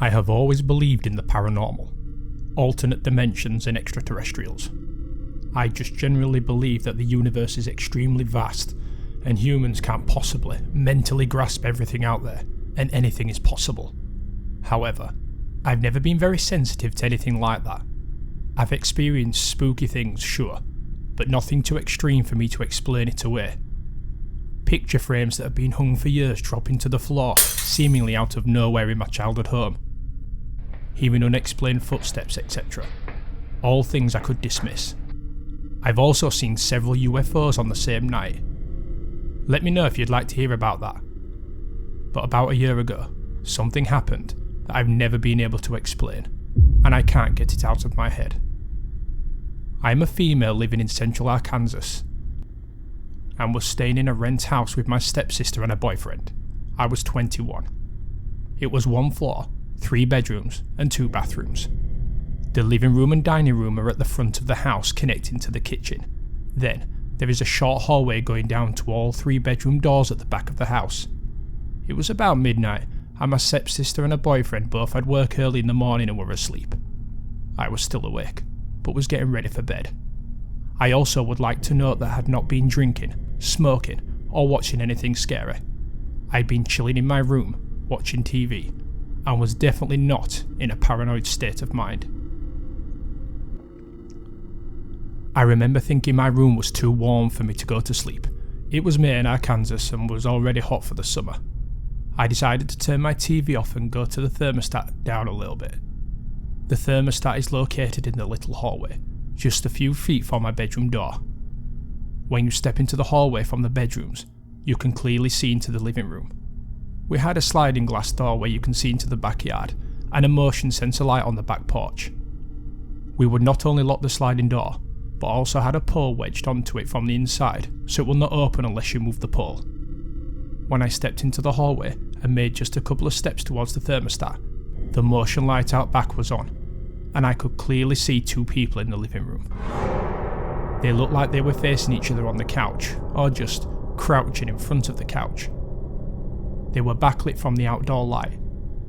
I have always believed in the paranormal, alternate dimensions and extraterrestrials. I just generally believe that the universe is extremely vast and humans can't possibly mentally grasp everything out there and anything is possible. However, I've never been very sensitive to anything like that. I've experienced spooky things, sure, but nothing too extreme for me to explain it away. Picture frames that have been hung for years dropping to the floor, seemingly out of nowhere in my childhood home. Hearing unexplained footsteps, etc. All things I could dismiss. I've also seen several UFOs on the same night. Let me know if you'd like to hear about that. But about a year ago, something happened that I've never been able to explain, and I can't get it out of my head. I'm a female living in central Arkansas, and was staying in a rent house with my stepsister and a boyfriend. I was 21. It was 1 floor, 3 bedrooms and 2 bathrooms. The living room and dining room are at the front of the house connecting to the kitchen. Then, there is a short hallway going down to all 3 bedroom doors at the back of the house. It was about midnight, and my stepsister and her boyfriend both had work early in the morning and were asleep. I was still awake, but was getting ready for bed. I also would like to note that I had not been drinking, smoking, or watching anything scary. I'd been chilling in my room, watching TV, and was definitely not in a paranoid state of mind. I remember thinking my room was too warm for me to go to sleep. It was May in Arkansas and was already hot for the summer. I decided to turn my TV off and go to the thermostat down a little bit. The thermostat is located in the little hallway, just a few feet from my bedroom door. When you step into the hallway from the bedrooms, you can clearly see into the living room. We had a sliding glass door where you can see into the backyard, and a motion sensor light on the back porch. We would not only lock the sliding door, but also had a pole wedged onto it from the inside, so it will not open unless you move the pole. When I stepped into the hallway and made just a couple of steps towards the thermostat, the motion light out back was on, and I could clearly see 2 people in the living room. They looked like they were facing each other on the couch, or just crouching in front of the couch. They were backlit from the outdoor light,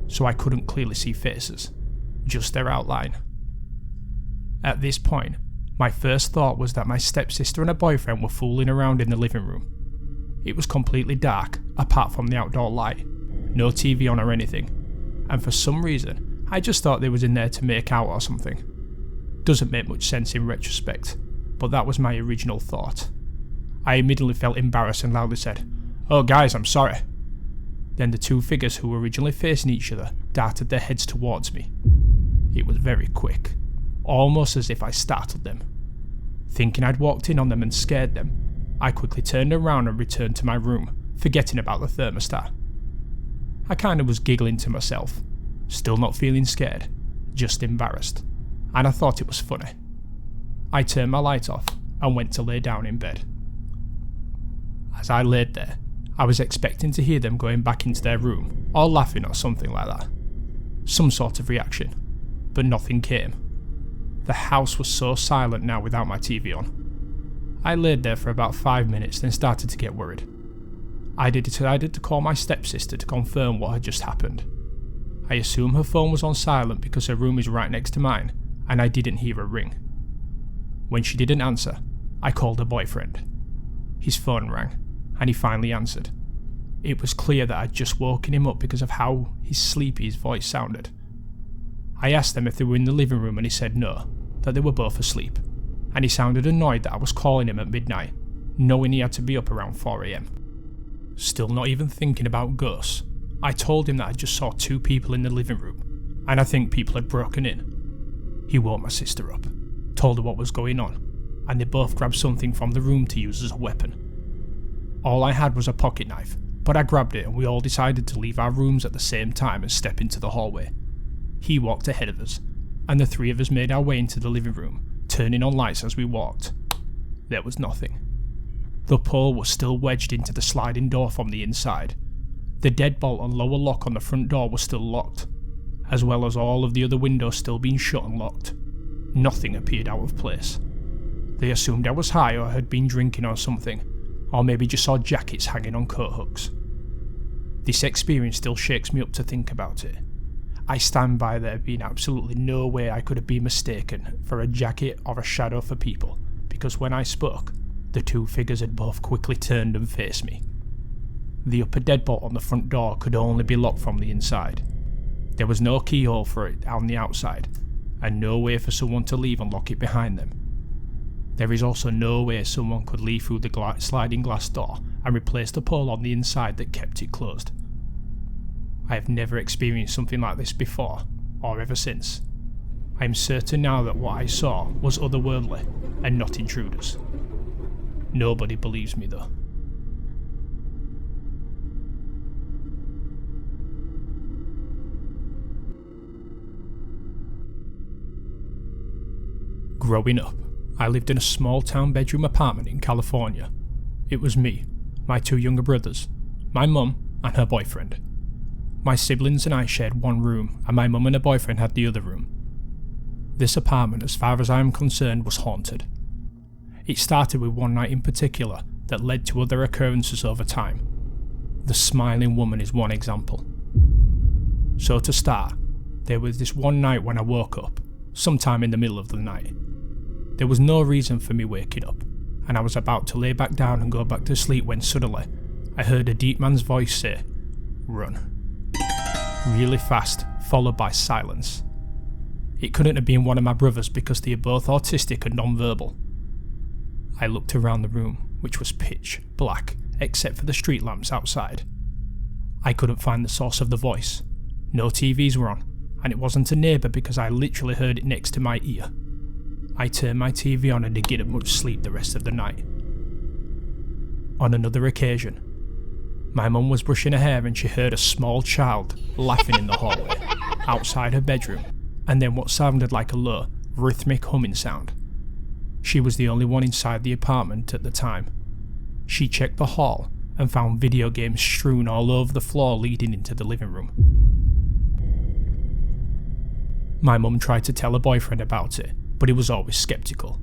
so I couldn't clearly see faces, just their outline. At this point, my first thought was that my stepsister and her boyfriend were fooling around in the living room. It was completely dark, apart from the outdoor light, no TV on or anything, and for some reason, I just thought they was in there to make out or something. Doesn't make much sense in retrospect, but that was my original thought. I immediately felt embarrassed and loudly said, "Oh guys, I'm sorry." Then the 2 figures who were originally facing each other darted their heads towards me. It was very quick, almost as if I startled them. Thinking I'd walked in on them and scared them, I quickly turned around and returned to my room, forgetting about the thermostat. I kinda was giggling to myself, still not feeling scared, just embarrassed, and I thought it was funny. I turned my light off and went to lay down in bed. As I laid there, I was expecting to hear them going back into their room, or laughing or something like that. Some sort of reaction, but nothing came. The house was so silent now without my TV on. I laid there for about 5 minutes, then started to get worried. I decided to call my stepsister to confirm what had just happened. I assume her phone was on silent because her room is right next to mine, and I didn't hear a ring. When she didn't answer, I called her boyfriend. His phone rang, and he finally answered. It was clear that I'd just woken him up because of how sleepy his voice sounded. I asked them if they were in the living room and he said no, that they were both asleep, and he sounded annoyed that I was calling him at midnight, knowing he had to be up around 4 AM. Still not even thinking about ghosts, I told him that I just saw 2 people in the living room, and I think people had broken in. He woke my sister up, told her what was going on, and they both grabbed something from the room to use as a weapon. All I had was a pocket knife, but I grabbed it and we all decided to leave our rooms at the same time and step into the hallway. He walked ahead of us, and the 3 of us made our way into the living room, turning on lights as we walked. There was nothing. The pole was still wedged into the sliding door from the inside. The deadbolt and lower lock on the front door was still locked, as well as all of the other windows still being shut and locked. Nothing appeared out of place. They assumed I was high or had been drinking or something, or maybe just saw jackets hanging on coat hooks. This experience still shakes me up to think about it. I stand by there being absolutely no way I could have been mistaken for a jacket or a shadow for people, because when I spoke, the two figures had both quickly turned and faced me. The upper deadbolt on the front door could only be locked from the inside. There was no keyhole for it on the outside, and no way for someone to leave and lock it behind them. There is also no way someone could leave through the sliding glass door and replace the pole on the inside that kept it closed. I have never experienced something like this before, or ever since. I am certain now that what I saw was otherworldly and not intruders. Nobody believes me though. Growing up, I lived in a small town bedroom apartment in California. It was me, my two younger brothers, my mum and her boyfriend. My siblings and I shared one room, and my mum and her boyfriend had the other room. This apartment, as far as I am concerned, was haunted. It started with one night in particular that led to other occurrences over time. The smiling woman is one example. So to start, there was this one night when I woke up, sometime in the middle of the night. There was no reason for me waking up, and I was about to lay back down and go back to sleep when suddenly I heard a deep man's voice say, "Run." Really fast, followed by silence. It couldn't have been one of my brothers because they are both autistic and non-verbal. I looked around the room, which was pitch black except for the street lamps outside. I couldn't find the source of the voice. No TVs were on, and it wasn't a neighbour because I literally heard it next to my ear. I turned my TV on and didn't get much sleep the rest of the night. On another occasion, my mum was brushing her hair and she heard a small child laughing in the hallway outside her bedroom, and then what sounded like a low, rhythmic humming sound. She was the only one inside the apartment at the time. She checked the hall and found video games strewn all over the floor leading into the living room. My mum tried to tell her boyfriend about it, but he was always sceptical.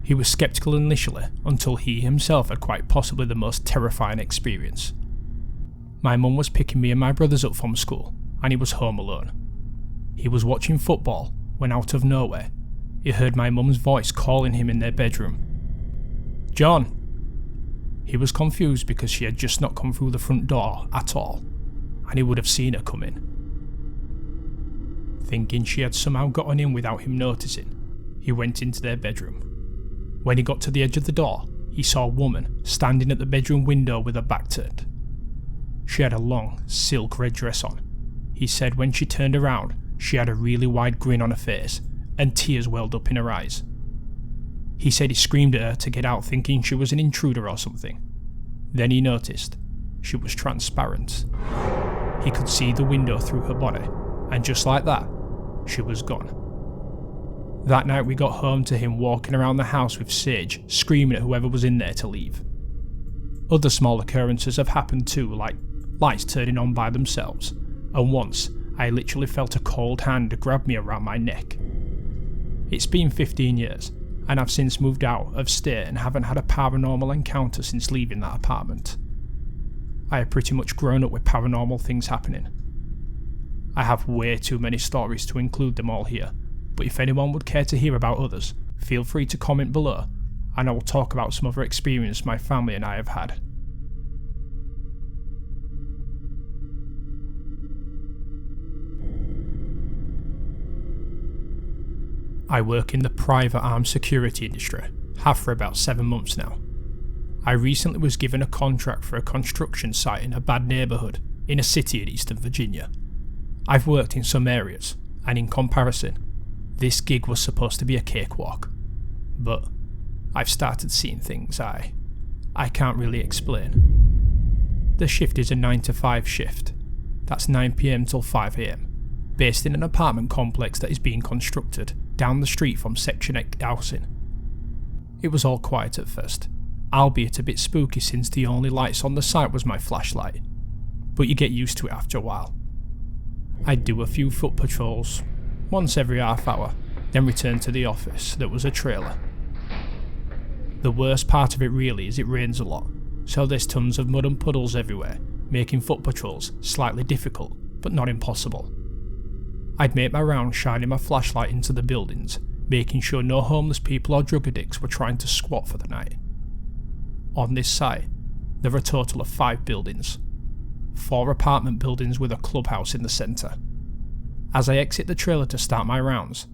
He was sceptical initially until he himself had quite possibly the most terrifying experience. My mum was picking me and my brothers up from school, and he was home alone. He was watching football when out of nowhere, he heard my mum's voice calling him in their bedroom. "John!" He was confused because she had just not come through the front door at all, and he would have seen her come in. Thinking she had somehow gotten in without him noticing, he went into their bedroom. When he got to the edge of the door, he saw a woman standing at the bedroom window with her back turned. She had a long, silk red dress on. He said when she turned around, she had a really wide grin on her face, and tears welled up in her eyes. He said he screamed at her to get out thinking she was an intruder or something. Then he noticed she was transparent. He could see the window through her body, and just like that, she was gone. That night we got home to him walking around the house with Sage, screaming at whoever was in there to leave. Other small occurrences have happened too, like lights turning on by themselves, and once I literally felt a cold hand grab me around my neck. It's been 15 years, and I've since moved out of state and haven't had a paranormal encounter since leaving that apartment. I have pretty much grown up with paranormal things happening. I have way too many stories to include them all here, but if anyone would care to hear about others, feel free to comment below, and I will talk about some other experience my family and I have had. I work in the private armed security industry, have for about 7 months now. I recently was given a contract for a construction site in a bad neighbourhood in a city in Eastern Virginia. I've worked in some areas, and in comparison, this gig was supposed to be a cakewalk. But I've started seeing things I can't really explain. The shift is a 9 to 5 shift. That's 9 PM till 5 AM, based in an apartment complex that is being constructed down the street from Section 8 housing. It was all quiet at first, albeit a bit spooky since the only lights on the site was my flashlight, but you get used to it after a while. I'd do a few foot patrols, once every half hour, then return to the office that was a trailer. The worst part of it really is it rains a lot, so there's tons of mud and puddles everywhere, making foot patrols slightly difficult, but not impossible. I'd make my rounds shining my flashlight into the buildings, making sure no homeless people or drug addicts were trying to squat for the night. On this site, there are a total of 5 buildings. 4 apartment buildings with a clubhouse in the centre. As I exit the trailer to start my rounds,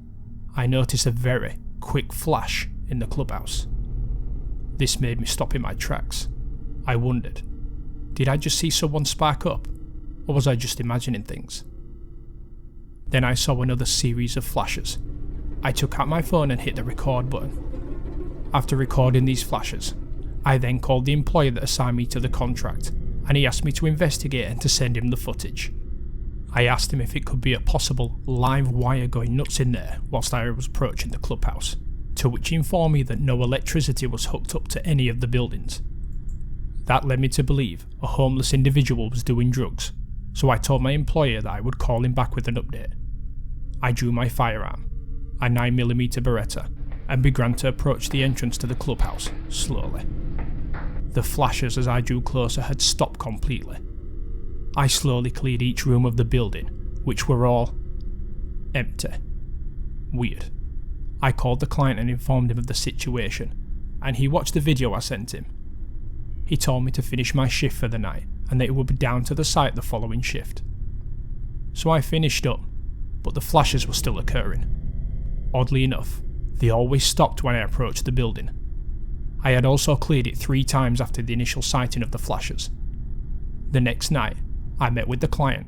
I notice a very quick flash in the clubhouse. This made me stop in my tracks. I wondered, did I just see someone spark up, or was I just imagining things? Then I saw another series of flashes. I took out my phone and hit the record button. After recording these flashes, I then called the employer that assigned me to the contract, and he asked me to investigate and to send him the footage. I asked him if it could be a possible live wire going nuts in there whilst I was approaching the clubhouse, to which he informed me that no electricity was hooked up to any of the buildings. That led me to believe a homeless individual was doing drugs, so I told my employer that I would call him back with an update. I drew my firearm, a 9mm Beretta, and began to approach the entrance to the clubhouse slowly. The flashes as I drew closer had stopped completely. I slowly cleared each room of the building, which were all empty. Weird. I called the client and informed him of the situation, and he watched the video I sent him. He told me to finish my shift for the night and that it would be down to the site the following shift. So I finished up, but the flashes were still occurring. Oddly enough, they always stopped when I approached the building. I had also cleared it 3 times after the initial sighting of the flashes. The next night, I met with the client.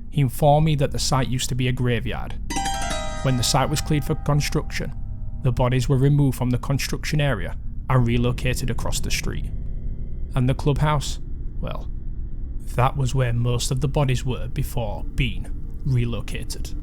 He informed me that the site used to be a graveyard. When the site was cleared for construction, the bodies were removed from the construction area and relocated across the street. And the clubhouse? Well, that was where most of the bodies were before being relocated.